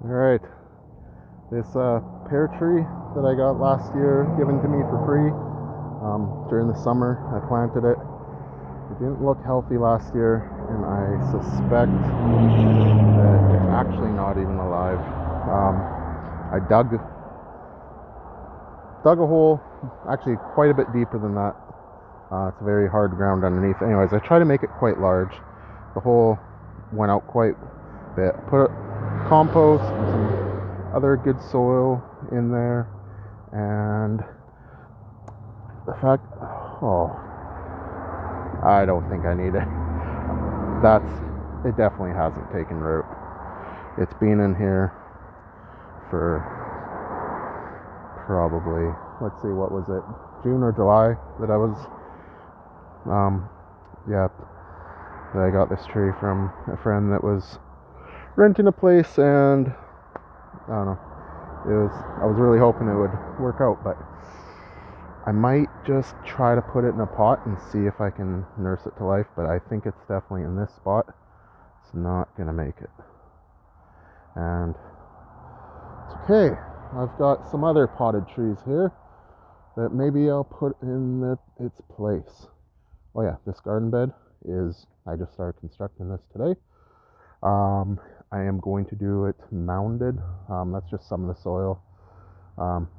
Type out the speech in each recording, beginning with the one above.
Alright, this pear tree that I got last year, given to me for free during the summer, I planted it. It didn't look healthy last year, and I suspect that it's actually not even alive. I dug a hole, actually quite a bit deeper than that. It's very hard ground underneath. Anyways, I tried to make it quite large. The hole went out quite a bit. Put compost and some other good soil in there, and the fact, I don't think I need it. It definitely hasn't taken root. It's been in here for probably, let's see, what was it, June or July that I was, that I got this tree from a friend that was renting a place, and I don't know, I was really hoping it would work out, but I might just try to put it in a pot and see if I can nurse it to life, but I think it's definitely in this spot. It's not gonna make it. And it's okay. I've got some other potted trees here that maybe I'll put in its place. Oh yeah, this garden bed I just started constructing this today. I am going to do it mounded. That's just some of the soil.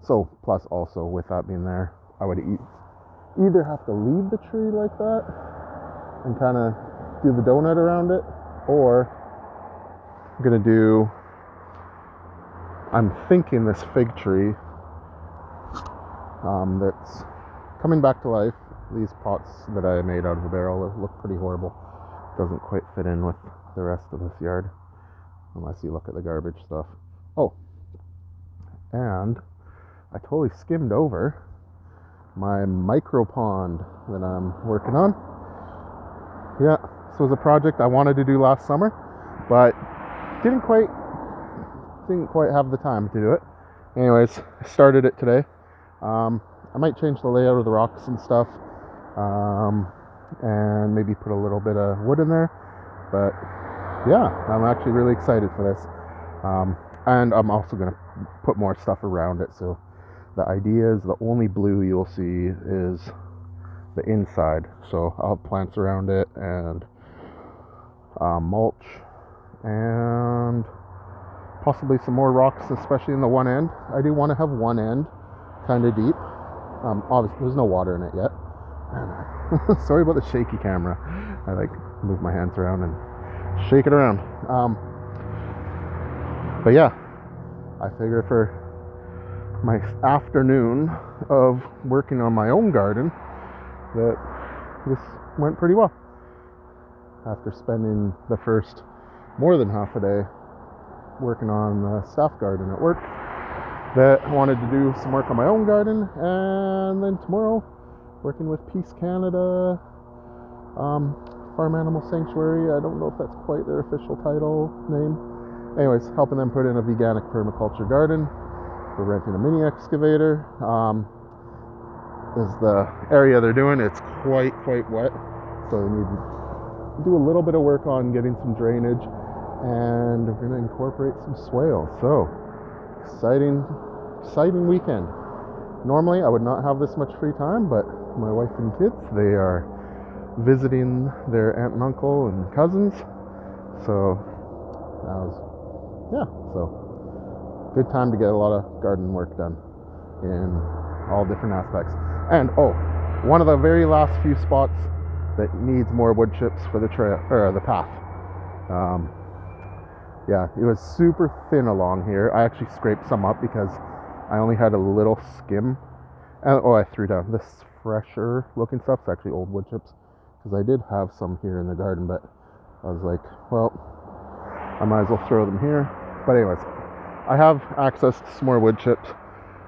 So plus also with that being there, I would either have to leave the tree like that and kind of do the donut around it, or I'm thinking this fig tree that's coming back to life. These pots that I made out of a barrel look pretty horrible. Doesn't quite fit in with the rest of this yard unless you look at the garbage stuff. Oh, and I totally skimmed over my micro pond that I'm working on. Yeah, this was a project I wanted to do last summer, but didn't quite have the time to do it. Anyways, I started it today. I might change the layout of the rocks and stuff, and maybe put a little bit of wood in there. But yeah, I'm actually really excited for this. And I'm also going to put more stuff around it. So the idea is the only blue you'll see is the inside. So I'll have plants around it and mulch and possibly some more rocks, especially in the one end. I do want to have one end kind of deep. Obviously, there's no water in it yet. Sorry about the shaky camera. I move my hands around and shake it around. But yeah, I figure for my afternoon of working on my own garden that this went pretty well. After spending the first more than half a day working on the staff garden at work, that I wanted to do some work on my own garden, and then tomorrow working with Peace Canada Farm Animal Sanctuary. I don't know if that's quite their official title name. Anyways, helping them put in a veganic permaculture garden. We're renting a mini excavator. Is the area they're doing, it's quite wet, so we need to do a little bit of work on getting some drainage, and we're going to incorporate some swales. So exciting weekend. Normally I would not have this much free time, but my wife and kids, they are visiting their aunt and uncle and cousins, so good time to get a lot of garden work done in all different aspects. And one of the very last few spots that needs more wood chips for the trail, or the path. It was super thin along here. I actually scraped some up because I only had a little skim. And I threw down this fresher looking stuff. It's actually old wood chips, because I did have some here in the garden, but I was like, well, I might as well throw them here. But anyways, I have access to some more wood chips.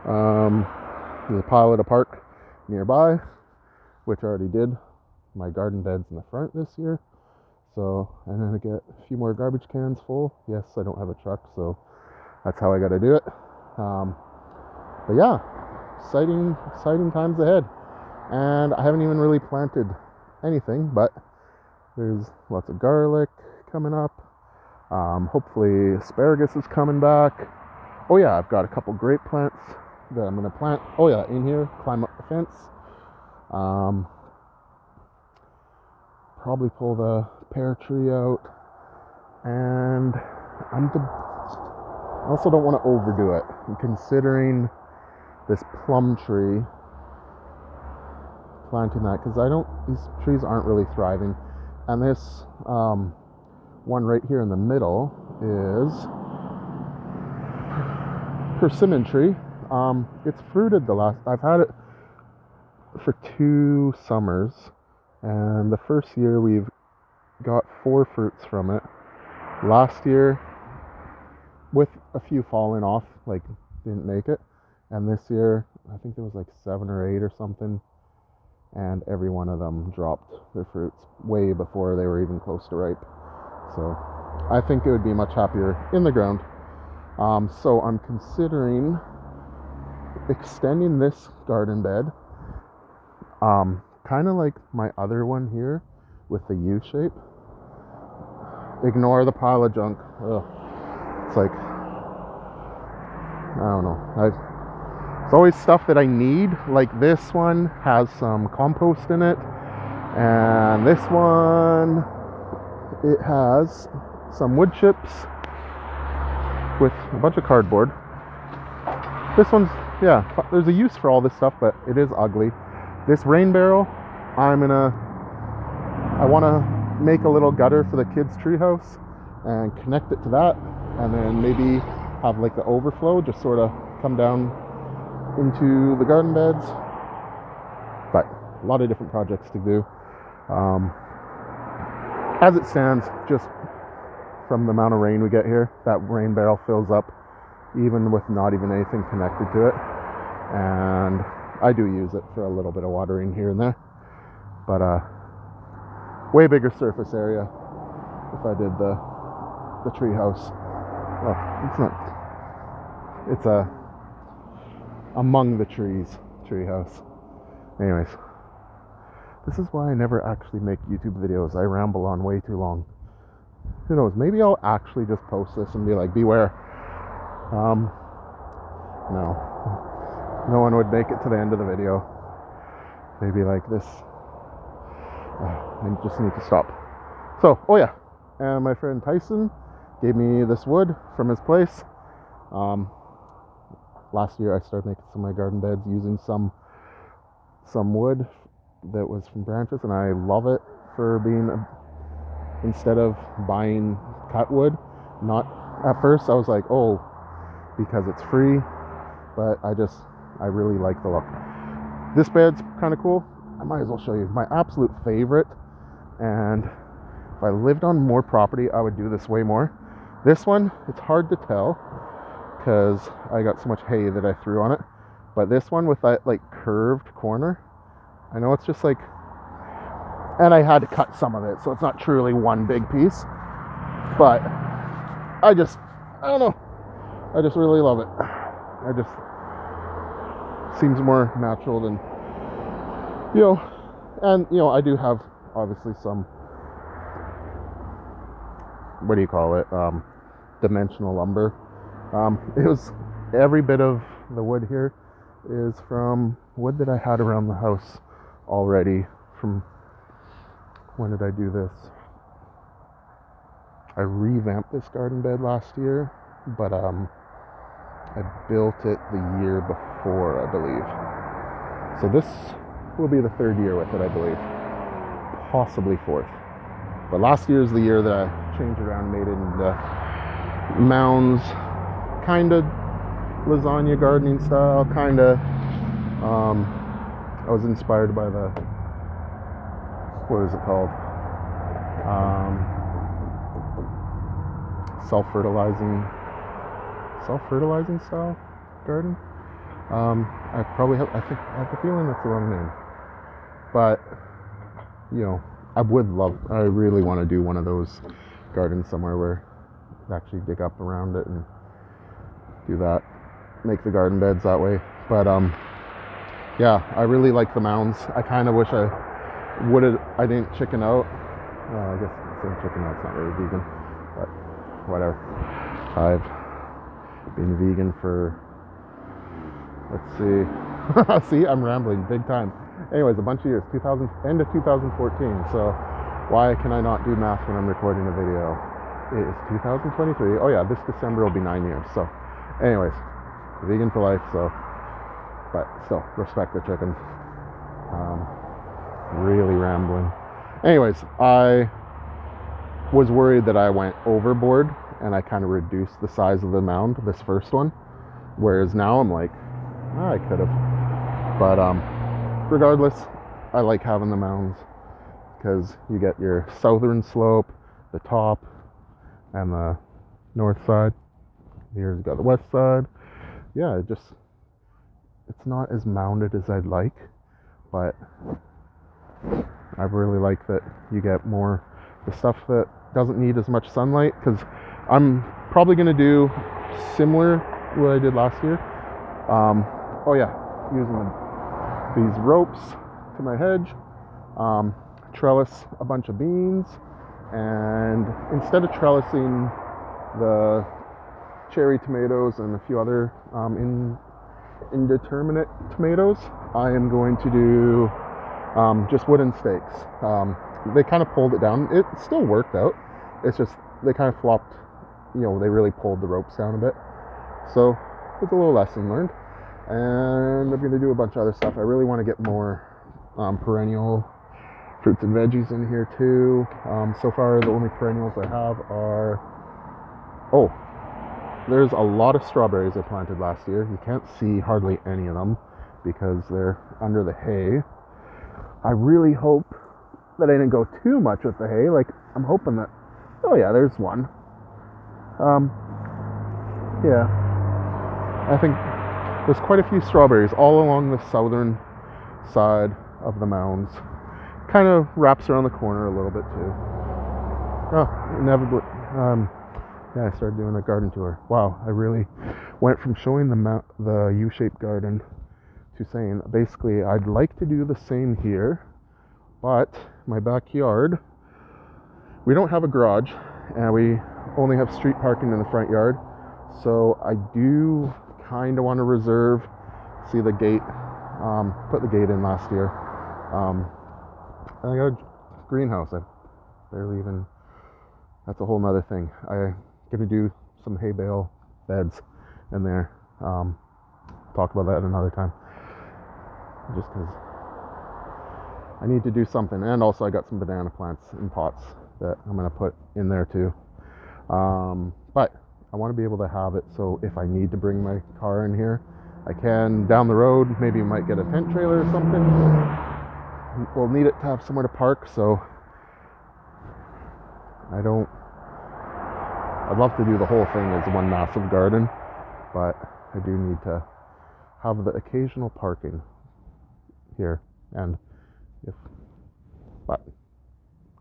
There's a pile at a park nearby, which I already did my garden beds in the front this year. So I'm going to get a few more garbage cans full. Yes, I don't have a truck, so that's how I got to do it. But yeah, exciting times ahead. And I haven't even really planted anything, but there's lots of garlic coming up. Hopefully asparagus is coming back. Oh yeah, I've got a couple grape plants that I'm gonna plant. Oh yeah, in here, climb up the fence. Probably pull the pear tree out, and I also don't want to overdo it. I'm considering this plum tree, planting that, because these trees aren't really thriving. And this one right here in the middle is persimmon tree. It's fruited I've had it for 2 summers, and the first year we've got 4 fruits from it. Last year, with a few falling off, like didn't make it, and this year I think there was like 7 or 8 or something, and every one of them dropped their fruits way before they were even close to ripe. So I think it would be much happier in the ground. So I'm considering extending this garden bed, kind of like my other one here with the U shape. Ignore the pile of junk. Ugh. It's like, I don't know. It's always stuff that I need. Like this one has some compost in it, and this one, it has some wood chips with a bunch of cardboard. This one's, yeah, there's a use for all this stuff, but it is ugly. This rain barrel, I want to make a little gutter for the kids' treehouse and connect it to that, and then maybe have like the overflow just sort of come down into the garden beds. But a lot of different projects to do. As it stands, just from the amount of rain we get here, that rain barrel fills up even with not even anything connected to it. And I do use it for a little bit of watering here and there, but way bigger surface area if I did the tree house. Well, it's not, it's a among the trees tree house. Anyways, this is why I never actually make YouTube videos. I ramble on way too long. Who knows, maybe I'll actually just post this and be like, beware. No one would make it to the end of the video. Maybe like this. I just need to stop. So, oh yeah, and my friend Tyson gave me this wood from his place. Last year I started making some of my garden beds using some wood that was from branches, and I love it for being instead of buying cut wood. Not at first I was like, oh, because it's free, but I really like the look. This bed's kind of cool. I might as well show you my absolute favorite, and if I lived on more property I would do this way more. This one, it's hard to tell because I got so much hay that I threw on it, but this one with that like curved corner, I know it's just like, and I had to cut some of it so it's not truly one big piece, but I don't know, I just really love it. I just seems more natural than, and I do have obviously some, what do you call it, dimensional lumber. It was, every bit of the wood here is from wood that I had around the house already. From, when did I do this? I revamped this garden bed last year, but I built it the year before, I believe. So this will be the 3rd year with it, I believe. Possibly 4th. But last year is the year that I changed around, made it into mounds, kind of lasagna gardening style, kind of. I was inspired by the, what is it called? Self-fertilizing style garden. I have a feeling that's the wrong name, but I really want to do one of those gardens somewhere where I actually dig up around it and do that, make the garden beds that way. But yeah, I really like the mounds. I kind of wish I didn't chicken out. I guess saying chicken out's not really vegan, but whatever. I've been vegan for, let's see, see, I'm rambling big time. Anyways, a bunch of years, end of 2014. So why can I not do math when I'm recording a video? It is 2023. Oh yeah, this December will be 9 years. So anyways, vegan for life. So, but still, respect the chickens. Really rambling. Anyways, I was worried that I went overboard and I kind of reduced the size of the mound, this first one. Whereas now I'm like, oh, I could have. But regardless, I like having the mounds because you get your southern slope, the top, and the north side. Here's got the west side. Yeah, it's not as mounded as I'd like, but I really like that you get more the stuff that doesn't need as much sunlight, because I'm probably going to do similar to what I did last year. Oh yeah, using these ropes to my hedge, trellis a bunch of beans, and instead of trellising the cherry tomatoes and a few other indeterminate tomatoes, I am going to do just wooden stakes. They kind of pulled it down. It still worked out. It's just they kind of flopped, they really pulled the ropes down a bit. So it's a little lesson learned. And I'm going to do a bunch of other stuff. I really want to get more perennial fruits and veggies in here too. So far, the only perennials I have are... Oh, there's a lot of strawberries I planted last year. You can't see hardly any of them because they're under the hay. I really hope that I didn't go too much with the hay. Like, I'm hoping that... Oh yeah, there's one. Yeah. I think there's quite a few strawberries all along the southern side of the mounds. Kind of wraps around the corner a little bit too. Oh, inevitably... yeah, I started doing a garden tour. Wow, I really went from showing the U-shaped garden to saying, basically, I'd like to do the same here, but my backyard, we don't have a garage, and we only have street parking in the front yard, so I do kind of want to reserve, see the gate, put the gate in last year. And I got a greenhouse. I barely even, that's a whole nother thing. I'm going to do some hay bale beds in there. Talk about that another time. Just because I need to do something. And also I got some banana plants in pots that I'm going to put in there too. But I want to be able to have it so if I need to bring my car in here, I can. Down the road, maybe might get a tent trailer or something. We'll need it to have somewhere to park, so I'd love to do the whole thing as one massive garden, but I do need to have the occasional parking here, but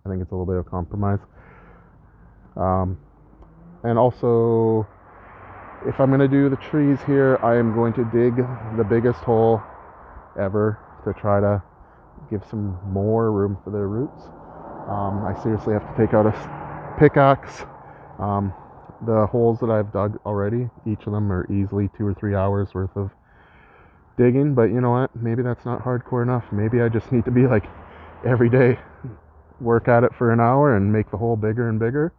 I think it's a little bit of a compromise. And also, if I'm going to do the trees here, I am going to dig the biggest hole ever to try to give some more room for their roots. I seriously have to take out a pickaxe. The holes that I've dug already, each of them are easily 2 or 3 hours worth of digging, but you know what, maybe that's not hardcore enough. Maybe I just need to be like every day work at it for an hour and make the hole bigger and bigger.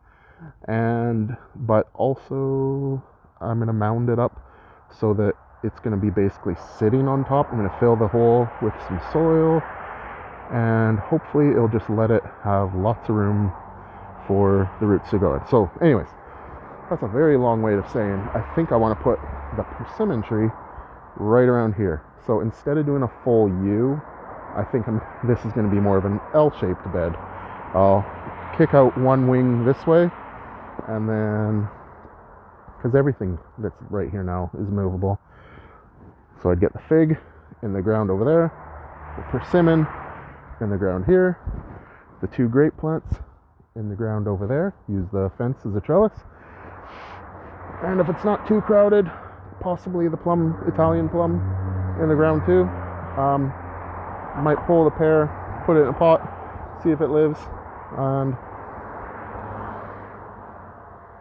But also I'm going to mound it up so that it's going to be basically sitting on top. I'm going to fill the hole with some soil, and hopefully it'll just let it have lots of room for the roots to go in. So anyways, that's a very long way of saying I think I want to put the persimmon tree right around here. So instead of doing a full U, I think this is going to be more of an L-shaped bed. I'll kick out one wing this way, and then, because everything that's right here now is movable, so I'd get the fig in the ground over there, the persimmon in the ground here, the 2 grape plants in the ground over there, use the fence as a trellis, and if it's not too crowded, possibly the Italian plum in the ground too. Might pull the pear, put it in a pot, see if it lives, and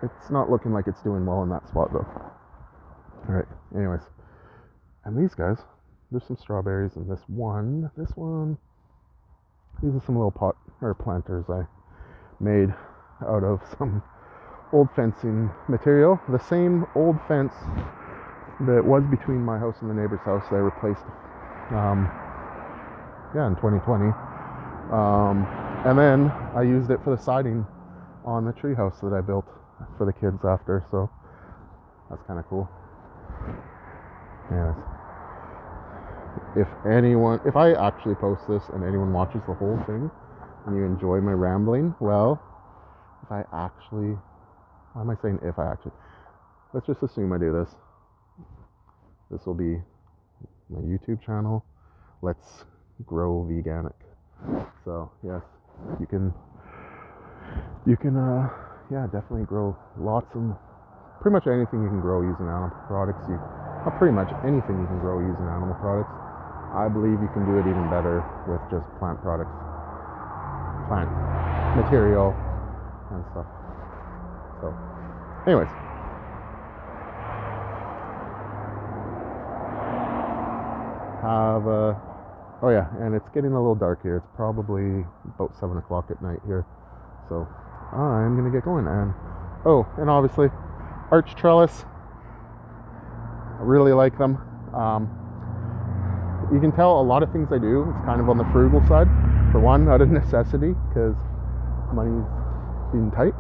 It's not looking like it's doing well in that spot though. All right, anyways, and these guys, there's some strawberries in this one, these are some little pot or planters I made out of some old fencing material, the same old fence that was between my house and the neighbor's house that I replaced in 2020, and then I used it for the siding on the tree house that I built for the kids after, so that's kind of cool. Anyways, if I actually post this and anyone watches the whole thing and you enjoy my rambling, well, why am I saying if I actually, let's just assume I do this. This will be my YouTube channel. Let's grow veganic. So yes, you can definitely grow lots of, pretty much anything you can grow using animal products. Not pretty much anything you can grow using animal products. I believe you can do it even better with just plant products, plant material and stuff. So anyways, oh yeah, and it's getting a little dark here. It's probably about 7 o'clock at night here, so I'm gonna get going. And obviously arch trellis, I really like them. You can tell a lot of things I do is kind of on the frugal side, for one, out of necessity because money's being tight.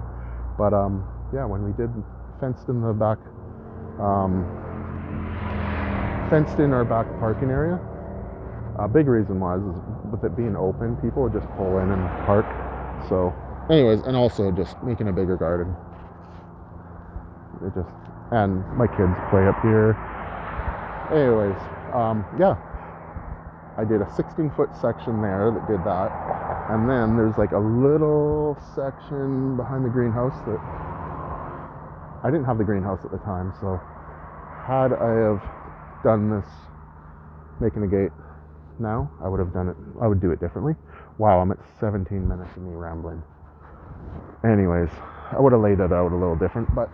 But yeah, when we did fenced in our back parking area, a big reason was is with it being open, people would just pull in and park. So anyways, and also just making a bigger garden. And my kids play up here. Anyways, yeah, I did a 16-foot section there that did that, and then there's like a little section behind the greenhouse that I didn't have the greenhouse at the time, so had I have done this, making a gate now, I would do it differently. Wow, I'm at 17 minutes of me rambling. Anyways, I would have laid it out a little different, but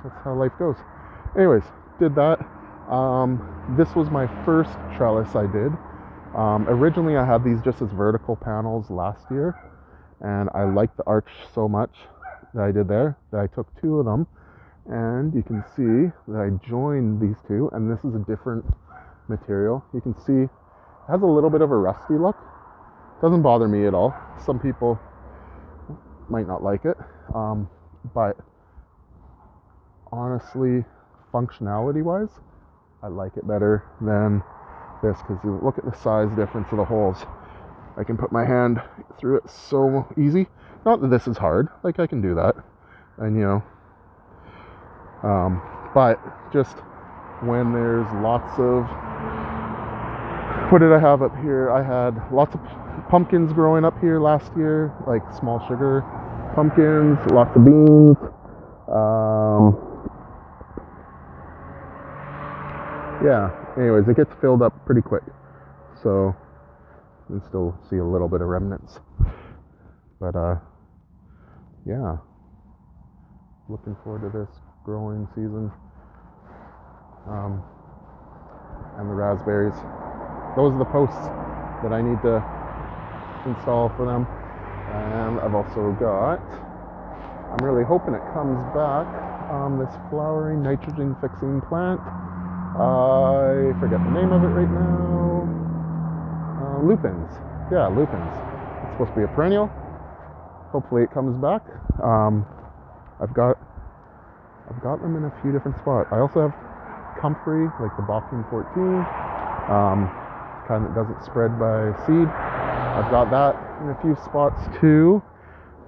that's how life goes. Anyways, did that. This was my first trellis I did. Originally I had these just as vertical panels last year, and I liked the arch so much that I did there that I took 2 of them, and you can see that I joined these 2, and this is a different material. You can see it has a little bit of a rusty look. Doesn't bother me at all. Some people might not like it, but honestly, functionality wise, I like it better than this, because you look at the size difference of the holes. I can put my hand through it so easy. Not that this is hard, like I can do that, and but just when there's lots of, what did I have up here? I had lots of pumpkins growing up here last year, like small sugar pumpkins, lots of beans, yeah, anyways, it gets filled up pretty quick, so you can still see a little bit of remnants, but yeah, looking forward to this growing season. And the raspberries, those are the posts that I need to install for them. And I've also got, I'm really hoping it comes back, this flowering nitrogen fixing plant. I forget the name of it right now. Lupins. Yeah, lupins. It's supposed to be a perennial. Hopefully it comes back. I've got them in a few different spots. I also have comfrey, like the Bocking 14, kind that doesn't spread by seed. I've got that in a few spots too.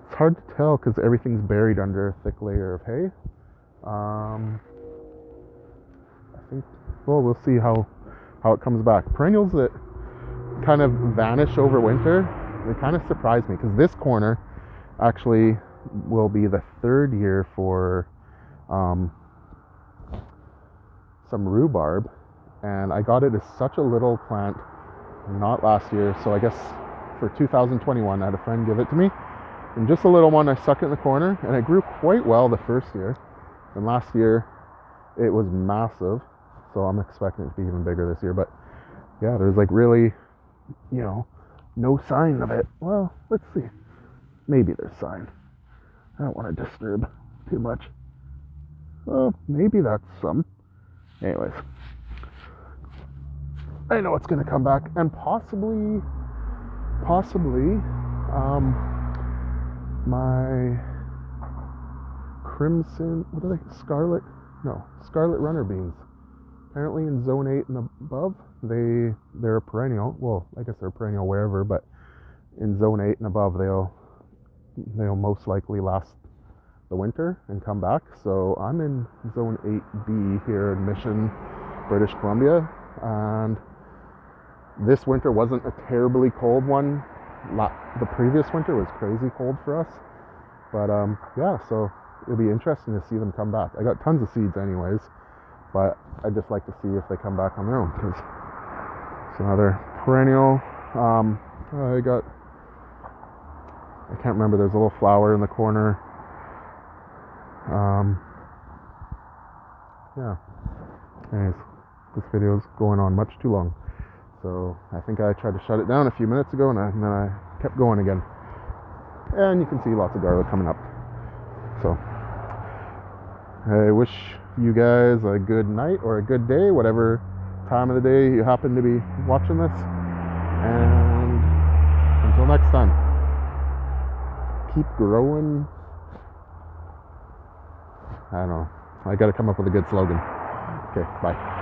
It's hard to tell because everything's buried under a thick layer of hay. I think, well, we'll see how it comes back. Perennials that kind of vanish over winter, they kind of surprise me, because this corner actually will be the 3rd year for some rhubarb, and I got it as such a little plant not last year, so I guess for 2021 I had a friend give it to me, And just a little one, I stuck it in the corner, and it grew quite well the first year. And last year, it was massive. So I'm expecting it to be even bigger this year. But yeah, there's like really, no sign of it. Well, let's see. Maybe there's sign. I don't want to disturb too much. Well, maybe that's some. Anyways, I know it's going to come back, and possibly, my crimson, what are they? Scarlet runner beans. Apparently in zone 8 and above, they're a perennial. Well, I guess they're a perennial wherever, but in zone 8 and above, they'll most likely last the winter and come back. So I'm in zone 8B here in Mission, British Columbia, and this winter wasn't a terribly cold one. The previous winter was crazy cold for us, but yeah, so it'll be interesting to see them come back. I got tons of seeds anyways, but I'd just like to see if they come back on their own, because it's another perennial. I can't remember, there's a little flower in the corner. Yeah. Anyways, this video is going on much too long. So I think I tried to shut it down a few minutes ago, and then I kept going again. And you can see lots of garlic coming up. So I wish you guys a good night or a good day, whatever time of the day you happen to be watching this. And until next time, keep growing. I don't know. I got to come up with a good slogan. Okay, bye.